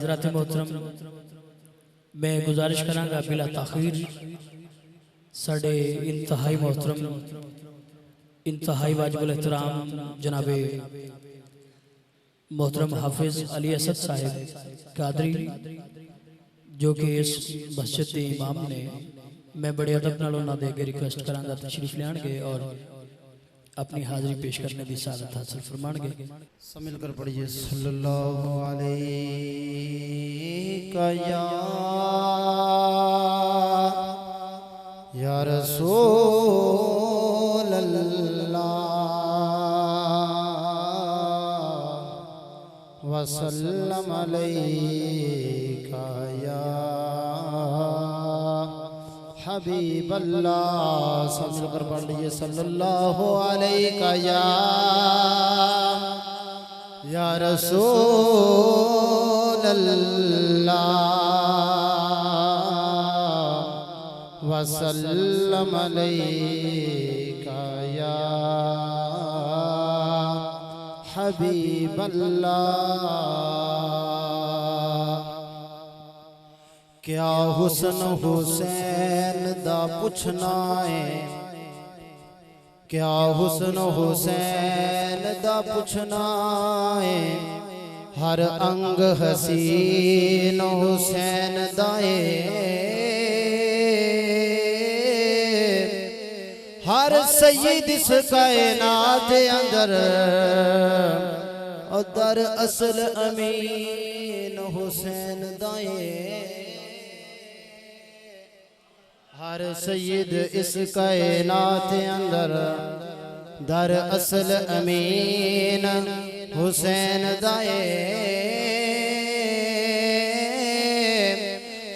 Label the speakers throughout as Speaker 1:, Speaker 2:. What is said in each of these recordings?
Speaker 1: हज़रात मोहतरम मैं गुजारिश करांगा बिला ताखीर साढ़े इंतहाई मोहतरम इंतहाई वाजिबुल एहतराम जनाबे मोहतरम हाफिज अली असद साहिब कादरी जो कि इस मस्जिद के इमाम ने मैं बड़े अदब नाल उन्हां दे अगे रिक्वेस्ट करांगा तशरीफ लियाणगे और अपनी हाजिरी पेश करने की सादत हासिल फरमाएंगे।
Speaker 2: सब मिलकर पढ़िए सल्लल्लाहु अलैहि या रसूल अल्लाह वसल्लम अलैका या हबीब अल्लाह। सब मिलकर पढ़ लीजिए सल्लल्लाहु अलैका या रसूल अल्लाह वसल्लम अलैका या हबीब अल्लाह। क्या हुस्न हुसैन दा पुछना है, क्या हुस्न हुसैन दा पुछना है, हर अंग हसीन हुसैन दाए, हर सय्यद इस कायनात अंदर और दर असल अमीन हुसैन दाए, हर सय्यद इस कायनात अंदर दर असल अमीन हुसैन दाए,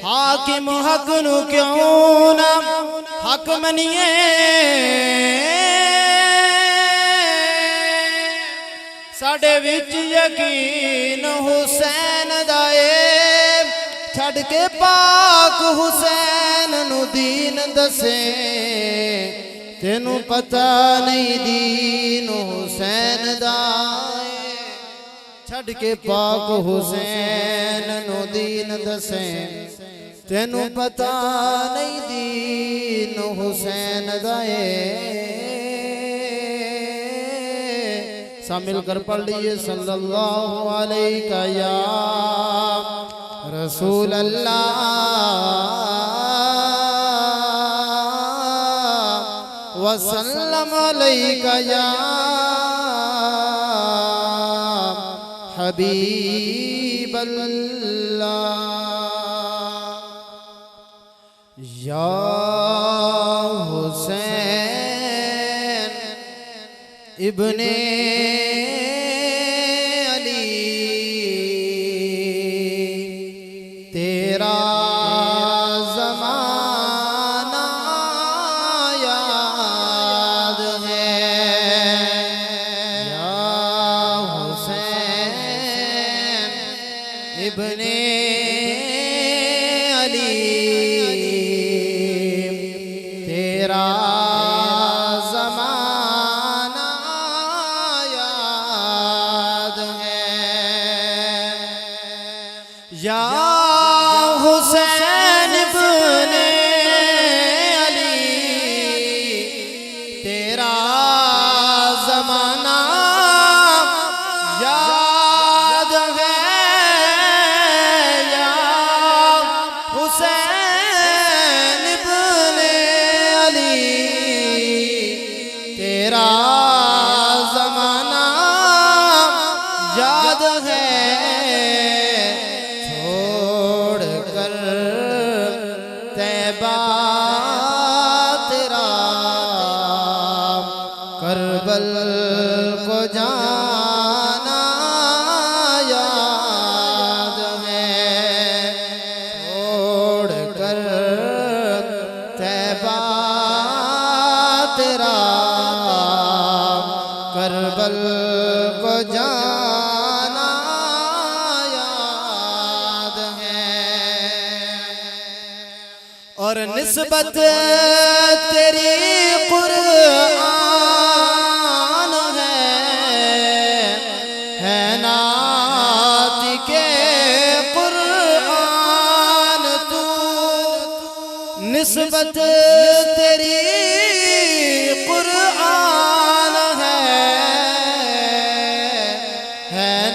Speaker 2: हाकिम हक नु क्यों ना हक मनिए, साडे विच यकीन हुसैन दाए, छड़ के पाक हुसैन नु दीन दसे, तेनू पता नहीं दीन हुसैन दा, छड़ के पाक हुसैन नु दीन दसे, तेनू पता नहीं दीन हुसैन दाए। सब मिलकर पढ़ लीजिए सल्लल्लाहु अलैका या रसूल अल्लाह वसल्लम अलैका या हबीब अल्लाह। या हुसैन इब्ने अली तेरा ज़माना याद है, या हुसैन इब्ने अली तेरा ज़माना याद है, या हुसैन इब्ने अली तेरा ज़माना याद है, या हुसैन इब्ने अली तेरा ज़माना याद है, तैबा तेरा करबल को जाना याद है, छोड़ कर तैबा निस्बत तेरी कुरान है नात के कुरान तू, निस्बत तेरी कुरान है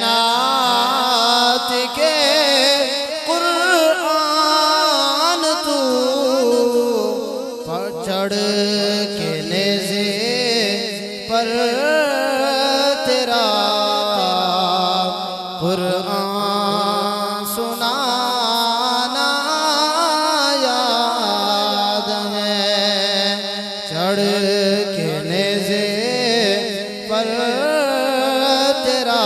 Speaker 2: नात के कुरान तू, चढ़ के नेज़े पर तेरा कुरान सुनाना याद है, चढ़ के नेज़े पर तेरा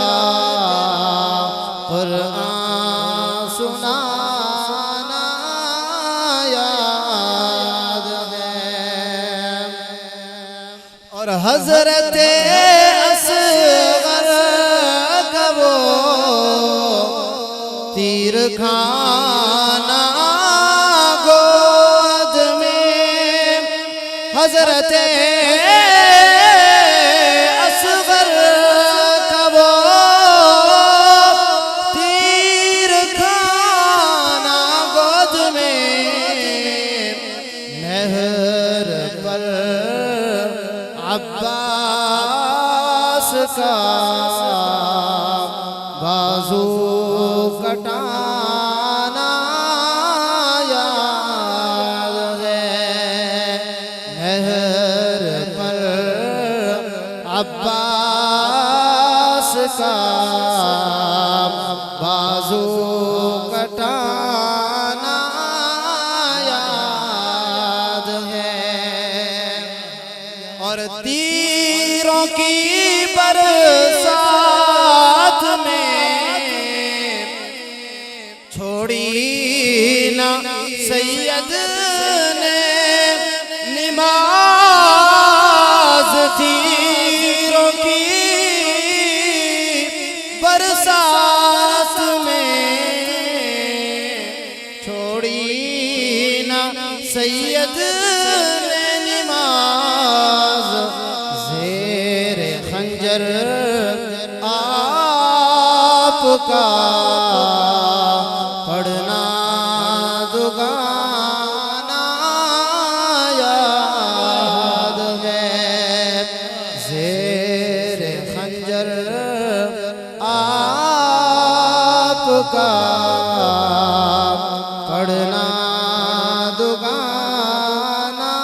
Speaker 2: कुरान सुनाना याद है। और हज़रत असग़र का वो तीर खाना गोद में, हज़रत असग़र का वो तीर खाना गोद में, नहर पर अब्बास का बाजू कटाना याद है, नहर पर अब्बास का बाजू कटाना याद है। और तीरों की बरसात में छोड़ी ना सैयद ने नमाज, तीरों की बरसात में छोड़ी ना सैयद ने नमाज, ज़ेरे खंजर आपका पढ़ना दुगाना याद है, ज़ेरे खंजर आपका पढ़ना दुगाना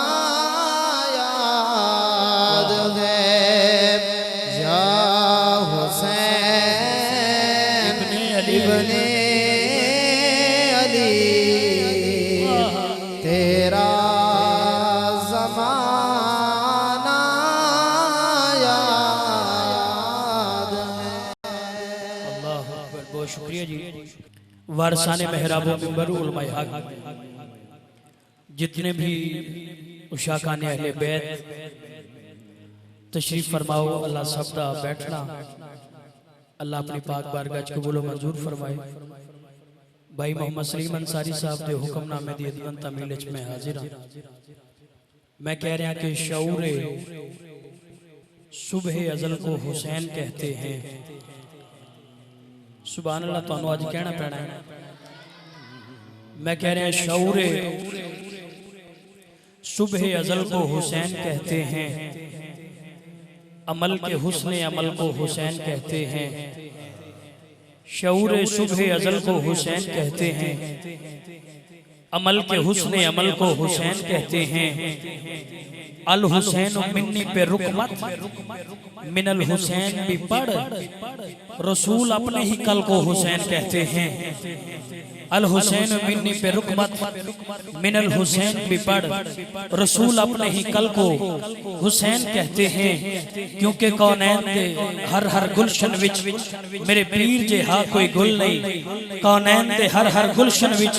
Speaker 2: याद है। या हुसैन इब्ने अली तेरा ज़माना याद है।
Speaker 1: अल्लाह अकबर, बहुत शुक्रिया जी। वारसाने मेहराब मिंबर उलमाए हक, जितने भी उशाकाने अहले बैत तशरीफ फरमाओ, अल्लाह सबका बैठना अल्लाह अपनी पाक बारगाह कबूल मंजूर फरमाए। भाई मोहम्मद सलीम अंसारी साहब के हुक्मनामे दी अदवंता मिलच में हाजिर हाँ। मैं कह रहा कि शऊर सुबह अज़ल को हुसैन कहते हैं। सुभान अल्लाह, तो आज कहना पैना है। मैं कह रहा शऊर सुबह अज़ल को हुसैन कहते हैं, अमल के हुस्न अमल को हुसैन कहते हैं। शऊर सुबह अज़ल को हुसैन कहते हैं, अमल के हुस्न अमल को हुसैन कहते हैं। अल हुसैन मिन्नी पे रुक मत, मिनल हुसैन भी पढ़, रसूल अपने ही कल को हुसैन कहते हैं। अल हुसैन मिन्नी पे रुक मत, मिनल हुसैन भी पढ़, रसूल अपने ही कल को हुसैन कहते हैं। क्योंकि कौनैन दे हर हर गुलशन विच मेरे पीर जे हा कोई गुल नहीं, कौनैन दे हर हर गुलशन विच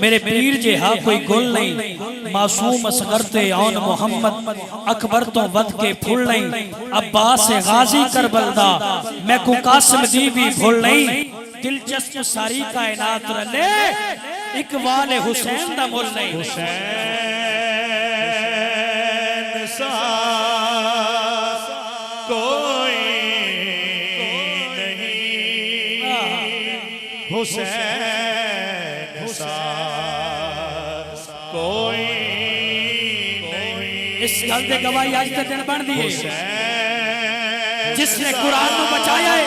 Speaker 1: मेरे पीर जे हा कोई गुल नहीं। मासूम असगर ते औन मोहम्मद अकबर तो वध के फुल नहीं, अब्बास गाजी करबल दा मैं को कासिम दी भी भूल नहीं। दिलचस्प सारी कायनात रले, इकबाल हुसैन दा मुल नहीं।
Speaker 3: सा कोई नहीं, हुसैन सा कोई नहीं।
Speaker 1: इस गल दे गवाही आज तक दिन बन दी है। जिसने कुरान को बचाया है,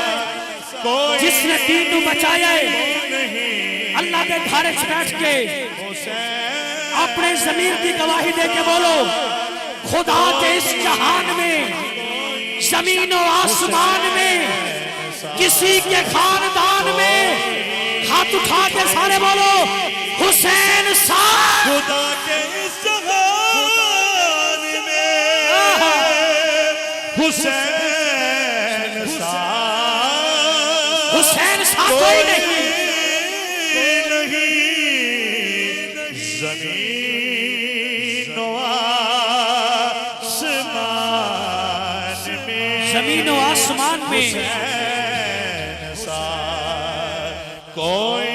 Speaker 1: जिसने दीन को बचाया है, अल्लाह के घर बैठ के अपने ज़मीर की गवाही दे के बोलो, खुदा के इस जहान में, जमीन और आसमान में, किसी के खानदान में, हाथ उठा के सारे बोलो हुसैन साहब।
Speaker 3: खुदा के इस जहान में हुसैन साहब,
Speaker 1: हुसैन साहब कोई नहीं,
Speaker 3: जमीन आसमान में,
Speaker 1: जमीन और आसमान में
Speaker 3: कोई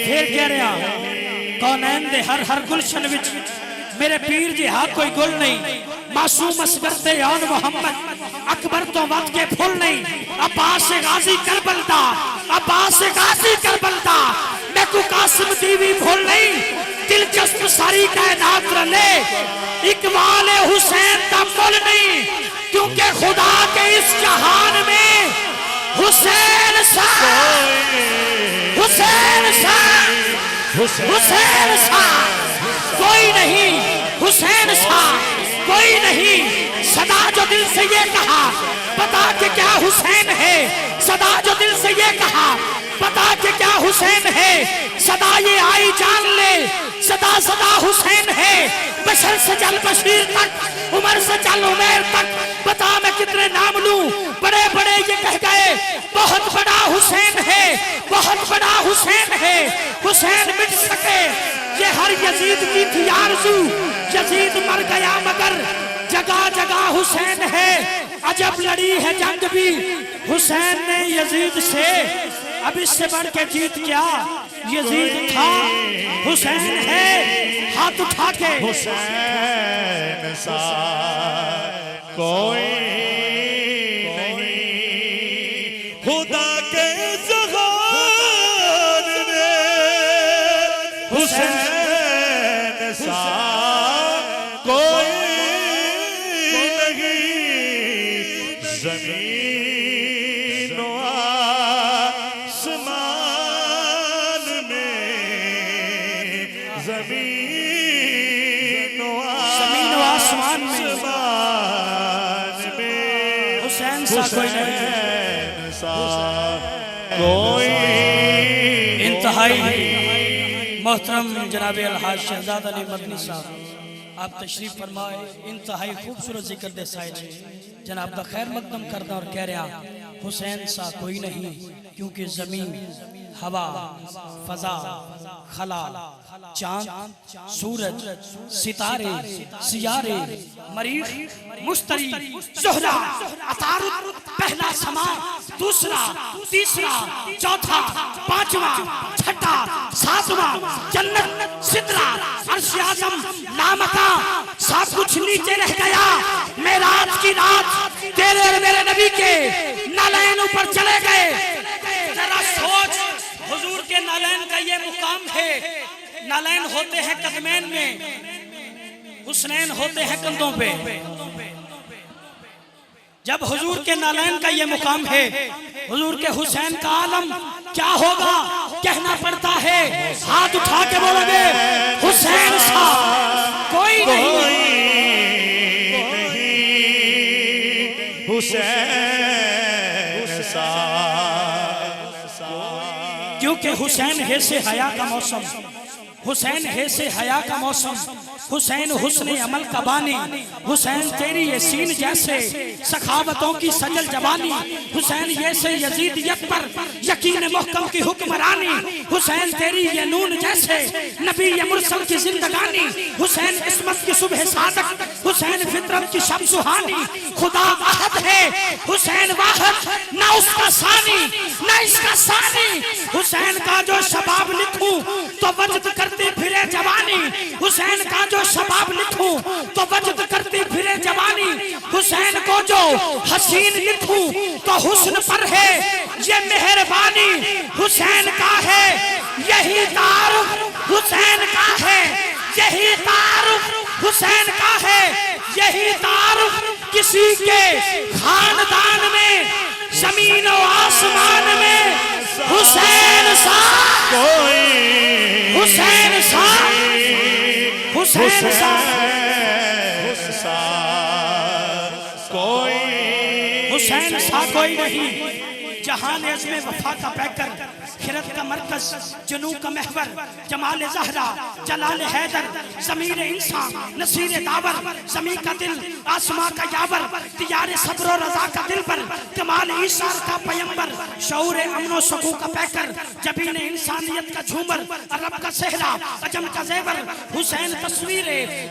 Speaker 1: फिर कह रहा कौनैन दे हर गुलशन विच मेरे पीर जी हाँ कोई गुल नहीं, मासूम असगर ते यान मोहम्मद अकबर तो वत के फुल नहीं, अब्बास गाजी करबल दा, अब्बास गाजी करबल दा, मैं को कासिम दीवी भूल नहीं, दिलचस्प सारी कायनात रले, इकबाल हुसैन का मुल नहीं, क्योंकि खुदा के इस जहान में हुसैन साहब, हुसैन साहब, हुसैन साहब कोई नहीं, हुसैन साहब कोई नहीं। सदा जो दिल से ये कहा पता कि क्या हुसैन है, सदा जो दिल से ये कहा पता कि क्या हुसैन है, सदा ये आई जान ले सदा सदा हुसैन है। बशर से चल बशीर तक, उमर से चल उमैर तक, बता मैं कितने नाम लूं, बड़े बड़े ये कह गए बहुत बड़ा हुसैन है, बहुत बड़ा हुसैन है। हुसैन मिट सके ये हर यजीद की थी आरज़ू, यजीद मर गया मगर जगह जगह हुसैन है। अजब लड़ी है जंग भी हुसैन ने यजीद से, अब इससे बढ़ के जीत क्या, यजीद था हुसैन है। हाथ उठा के
Speaker 3: हुसैन सा कोई नहीं, खुदा के जहान में हुसैन सा कोई नहीं, जमीन आसमान में, जमीन
Speaker 1: आसमान में हुसैन सा कोई नहीं।
Speaker 3: कोई
Speaker 1: इंतहाई मोहतरम जनाब अलहाज शहजाद अली मदनी साहब आप तशरीफ फरमाए, इंतहाई खूबसूरत जिक्र दे साइज जनाब का खैर मकदम करना और कह रहा हुसैन सा कोई नहीं, क्योंकि जमीन, हवा, फजा, खला, चांद, सूरज, सितारे, सियारे, मरीख, मुश्तरी, ज़ुहरा, अतारुद, पहला समा, दूसरा, तीसरा, चौथा, पांचवा, छठा, सातवां, जन्नत, सिदरा, अर्श आज़म, लामका, सब कुछ नीचे रह गया। मेराज की रात तेरे और मेरे नबी के नालैन ऊपर चले गए। जरा सोच, हुजूर के नालैन का ये मुकाम है। नालैन होते हैं कदमैन में, हुसनैन होते हैं कंधों पे। जब हुजूर के नालैन का ये मुकाम है, हुजूर के हुसैन का आलम क्या होगा कहना पड़ता है। हाथ उठा के बोलोगे हुसैन सा कोई नहीं,
Speaker 3: हुसैन सा,
Speaker 1: क्योंकि हुसैन है से हया का मौसम, हुसैन है से हया का मौसम, हुसैन हुस्न अमल का बानी, हुसैन तेरी ये सीन जैसे सखावतों की सजल जवानी, हुसैन ये से यजीदियत पर यकीन मुहकम की हुक्मरानी, हुसैन तेरी ये नून जैसे नबी ये मुरसल की जिंदगानी, हुसैन इस्मत की सुबह सादक, हुसैन फितरत की शब सुहानी, खुदा अहद है हुसैन वाहद, ना उसका सानी ना इसका सानी, हुसैन का जो शबाब लिखूं तो वजद करती फिरे जवानी, हुसैन का जो शबाब लिखूं तो वजद करती फिरे जवानी।
Speaker 4: हसीन लिखूं तो हुस्न पर है, ये मेहरबानी हुसैन का है, यही तारुफ हुसैन का है, यही तारुफ हुसैन का है, यही तारुफ किसी के खानदान में, जमीन और आसमान में हुसैन सा
Speaker 3: कोई
Speaker 4: हुसैन सा हुसैन सा हुसैन सा कोई नहीं। जहान अज़्म वफा का पैकर, खिरत का मरकज, जुनू का महवर, जमाल ज़हरा, जलाल हैदर, ज़मीर इंसान, नसीर दावर, ज़मीन का दिल, आसमां का यावर, तियारे सब्र और रज़ा का दिल पर, कमाल ईसार का पैगंबर, शऊर अमनो सकू का पैकर, जबीन इंसानियत का झूमर, अरब का सेहरा, अजम का ज़ेवर, हुसैन तस्वीर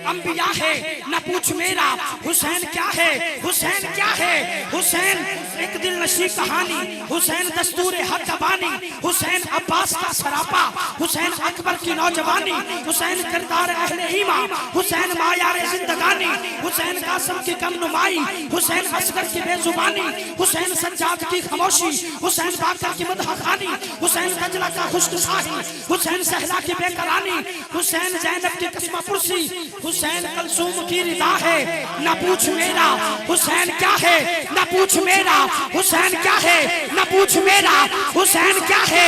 Speaker 4: अंबिया है, न पूछ मेरा हुसैन क्या है, हुसैन क्या है, हुसैन एक दिल नशी कहानी, हुसैन दस्तूर हक बानी, हुसैन अब्बास का सरापा, हुसैन अकबर की नौजवानी, हुसैन किरदार अहले ईमान, हुसैन मायार जिंदगानी, हुसैन कासिम की कम नुमाई, हुसैन असगर की बेजुबानी, हुसैन सज्जाद की खामोशी, हुसैन बाकर की मदह खानी, हुसैन दजला का खुश्क शाही, हुसैन सहला की बेकरानी, हुसैन ज़ैनब की कस्मा पुरसी, हुसैन कलसूम की रिदा है, न पूछ मेरा हुसैन क्या है, न पूछ मेरा हुसैन क्या है, न पूछ मेरा हुसैन क्या है।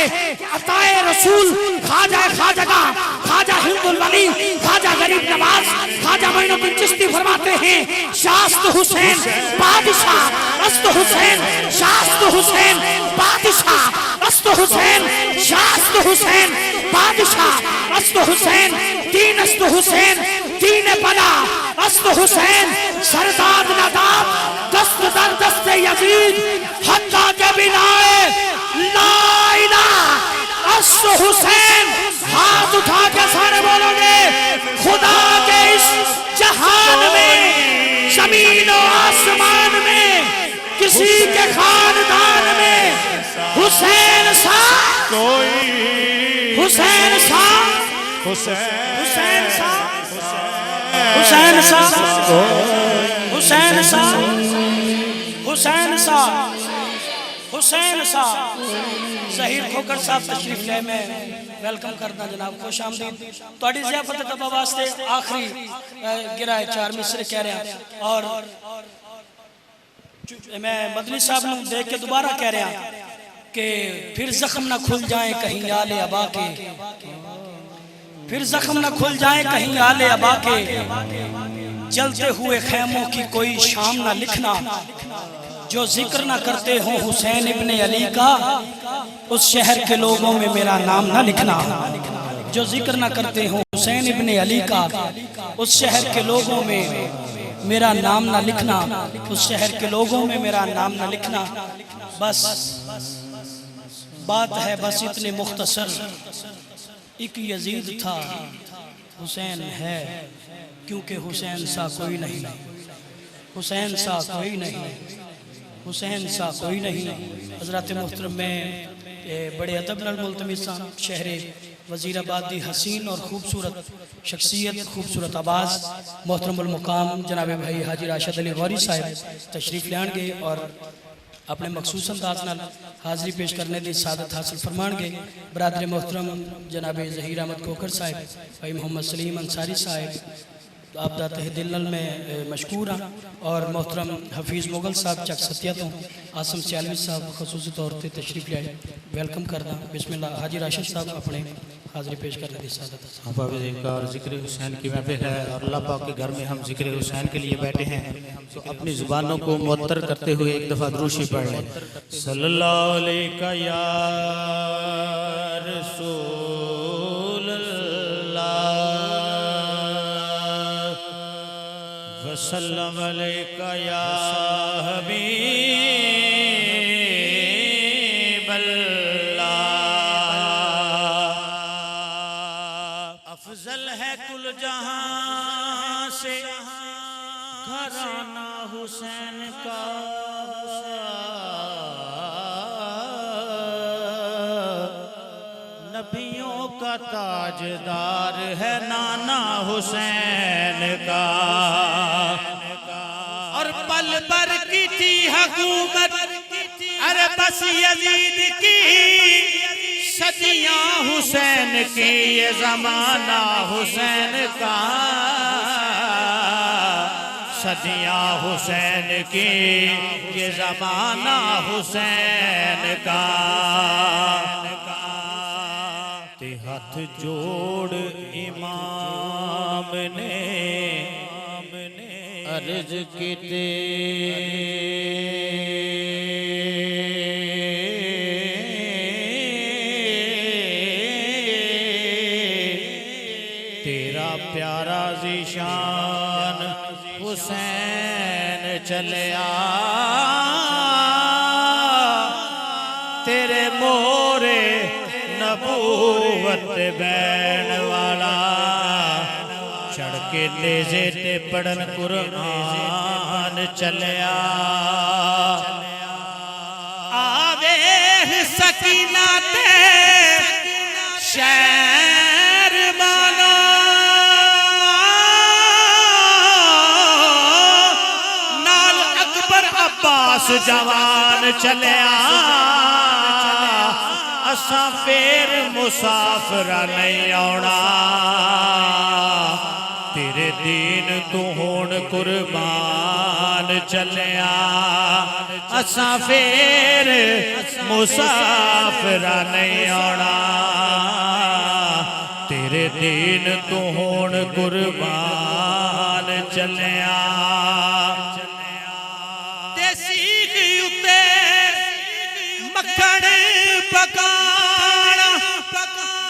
Speaker 4: अताए रसूल ख्वाजा ख्वाजगा, ख्वाजा हिंदुल वली, ख्वाजा गरीब नवाज, ख्वाजा मोइनुद्दीन चिश्ती फरमाते हैं, शास्त हुसैन बादशाह, अस्त हुसैन शास्त हुसैन बादशाह, अस्त हुसैन शास्त हुसैन बादशाह, अस्त हुसैन तीन, अस्त हुसैन तीन बना, अस्त हुसैन सरदाद नदाब, दस्त दर दस्त यजीद, हत्ता के बिनाए ला इलाहा, अस्त हुसैन। हाथ उठा के सारे बोलोगे, खुदा के इस जहान में, जमीन और आसमान में, किसी के खानदान में हुसैन सा
Speaker 3: कोई,
Speaker 4: हुसैन सा हुसैन सा हुसैन सा हुसैन सा हुसैन सा हुसैन सा। ज़हीर खोकर साहब तशरीफ ले, मैं वेलकम करना जनाब, खुश आमदीद। थोड़ी ज़ियाफत तबा वास्ते आखिरी गिरा है 4 मिसरे कह रहे हैं, और मैं मदनी साहब ने देख के दोबारा कह रहा कि फिर जख्म ना खुल जाए कहीं आले अबा के, फिर जख्म ना खुल जाए कहीं आले अबा के, जलते हुए खैमों की कोई शाम ना लिखना, जो जिक्र ना करते हो हुसैन इब्ने अली का, उस शहर के लोगों में मेरा नाम ना लिखना, जो जिक्र ना करते हो हुसैन इब्ने अली का, उस शहर के लोगों में मेरा नाम ना लिखना, उस शहर के लोगों में मेरा नाम ना लिखना। बस बात है बस इतने मुख्तसर, एक यजीद था हुसैन है, क्योंकि हुसैन सा कोई नहीं, हुसैन सा कोई नहीं, हुसैन सा कोई नहीं। हज़रत मोहतरम में बड़े अदब नाल मुल्तमिसान शहर वज़ीराबादी हसीन और खूबसूरत शख्सियत, खूबसूरत आवाज़, मोहतरमुल मुकाम जनाब भाई हाजी राशिद अली गौरी साहब तशरीफ़ लियाणगे और अपने मखसूस अंदाज नाल हाज़री पेश करने की सादत हासिल फरमाएंगे। बरादर मोहतरम जनाब ज़हीर अहमद खोकर साहब, भाई मोहम्मद सलीम अंसारी साहब आप दा तहे दिल में मशकूर हाँ, और मोहतरम हफीज़ मुगल साहब चक सत्या तो आसम सियालवी साहब खसूसी तौर पर तशरीफ़ लिया, वेलकम करना। बिस्मिल्लाह। हाजी राशिद साहब अपने हाज़री पेश करने की सादत।
Speaker 5: और ज़िक्र हुसैन की महफिल है और अल्लाह पाक के घर में हम ज़िक्र हुसैन के लिए बैठे हैं, तो अपनी ज़ुबानों को मुअत्तर करते हुए एक दफ़ा दुरूद पढ़ लें। सल्लल्लाहु अलैका या रसूल अल्लाह, वसल्लम अलैका या हबीब अल्लाह। अफजल है कुल जहां से घराना हुसैन का, नबियों का ताजदार है नाना हुसैन का, और पल भर की थी हुकूमत, अरे बस यजीद की सदियां हुसैन की, ये जमाना हुसैन का, सदियां हुसैन की, ये जमाना हुसैन का। ते हाथ जोड़ इमाम ने अर्ज कीते, तेरा प्यारा ज़ीशान हुसैन चलिया, तेरे मोरे नबूवत बैन वाला, चढ़ के नेज़े ते पढ़न कुरान चलिया। आवे सकीना ते शहर माना, नाल अकबर अब्बास जवान चलिया, असा फिर मुसाफरा नहीं आना, तेरे दीन तू होण कुर्बान चलिया, असा फिर मुसाफरा नहीं आना, तेरे दीन तू होण कुर्बान चलिया। मक्खण पकाना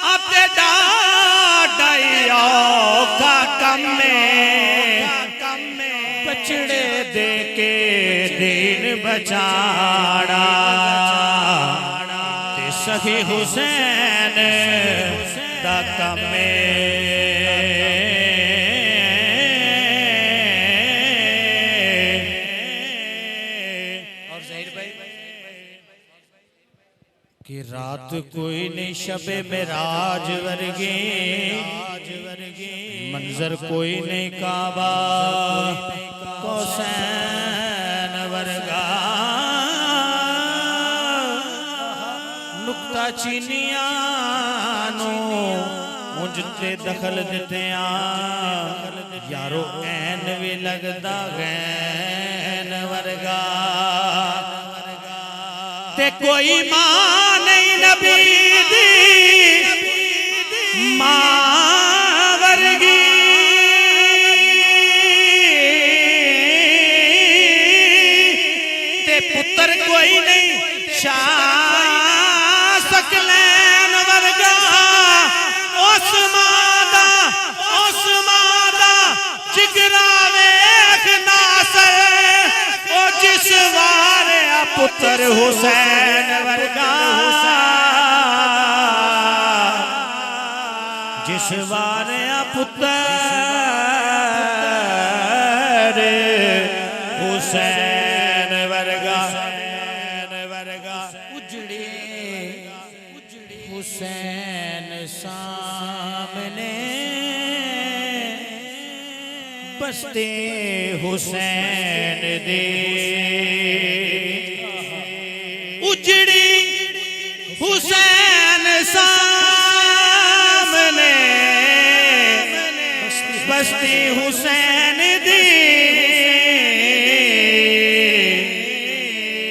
Speaker 5: अपने डाडिया का कम में, बछड़े दे के दीन बचाना, ते सही हुसैन दा कम कि रात कोई नहीं शबे मेराज वर्गी, मंजर कोई नहीं काबा हुसैन वर्गा, नुक्ता चीनिया मुझते दखल देते यारो, ऐन भी लगदा गैन वर्गा, ते कोई मां नहीं नबी दी मां वर्गी, ते पुत्र कोई नहीं शाह सकलैन वर्गा, उस मादा जिगरा वेख नासर, ओ जिस वार पुत्र हुसैन वर्गा, जिस वार पुत्र हुसैन वर्गा, उजड़े हुसैन सामने, बसते हुसैन दे, उजड़ी हुसैन सामने, बस्ती हुसैन दी,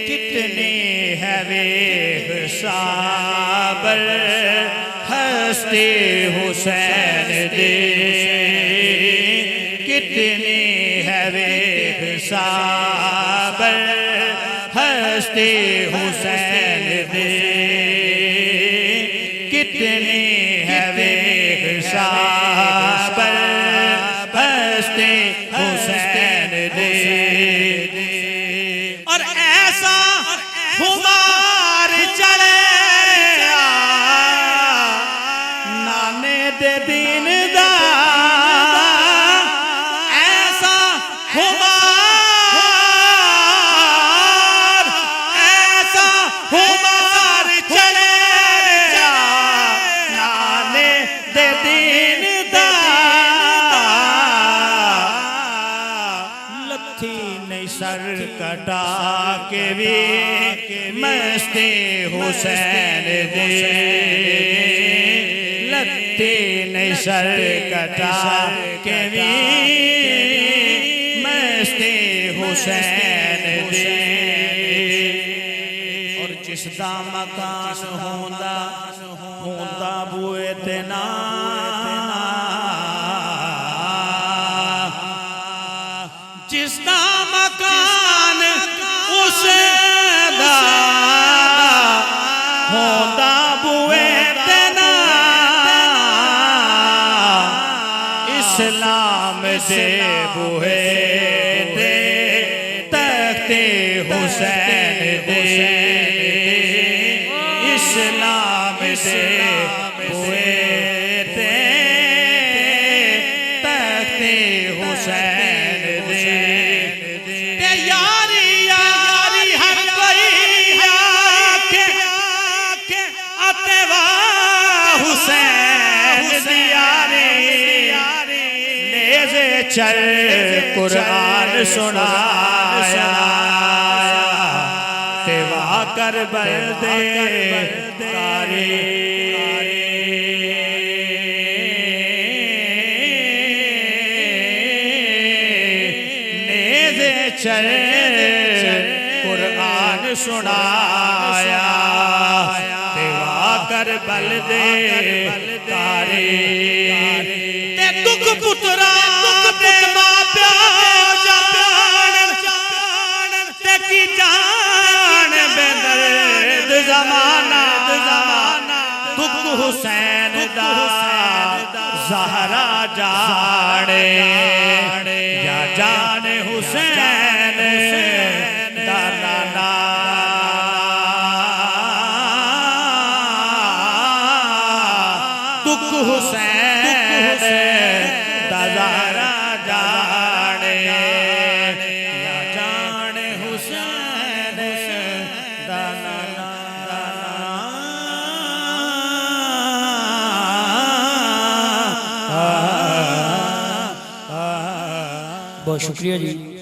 Speaker 5: कितनी है वेख साबर हस्ती हुसैन दी, कितनी है वेख साबर हस्ती हुसैन दे, कितनी है वेख साबर हस्ती हुसैन दे, और ऐसा खुमार चले नाने दे दीन दा, ऐसा खुमार चले नाने दे दीन दा, थी नहीं सर कटा के भी मस्ते हुसैन दे लगते नहीं सर कटा के भी मस्ते हुसैन दे और जिसदा मकान होंदा होंदा बुए ते ना जिसदा मकान उसदा होंदा बुए ते ना इस्लाम दे बुए ते तख्ते हुसैन दे इस्लाम दे बुए ते तख्ते हुसैन दे ते यारी यारी हर कोई आके अतवा हुसैन दी यारी नेज़े चल कुरान सुनाया ते वाह कर बंदे तारी नेज़े चल कुरान सुनाया ते वाह कर बंदे तारी ते दुख पुत्रा ते मां प्यार जान ते की जान बेदर्द ज़माना दुख हुसैन दा ज़हरा जाने या जान हुसैन दा नाना दुख हुसैन दा ज़हरा जाने या जान हुसैन दा नाना
Speaker 1: बहुत शुक्रिया जी।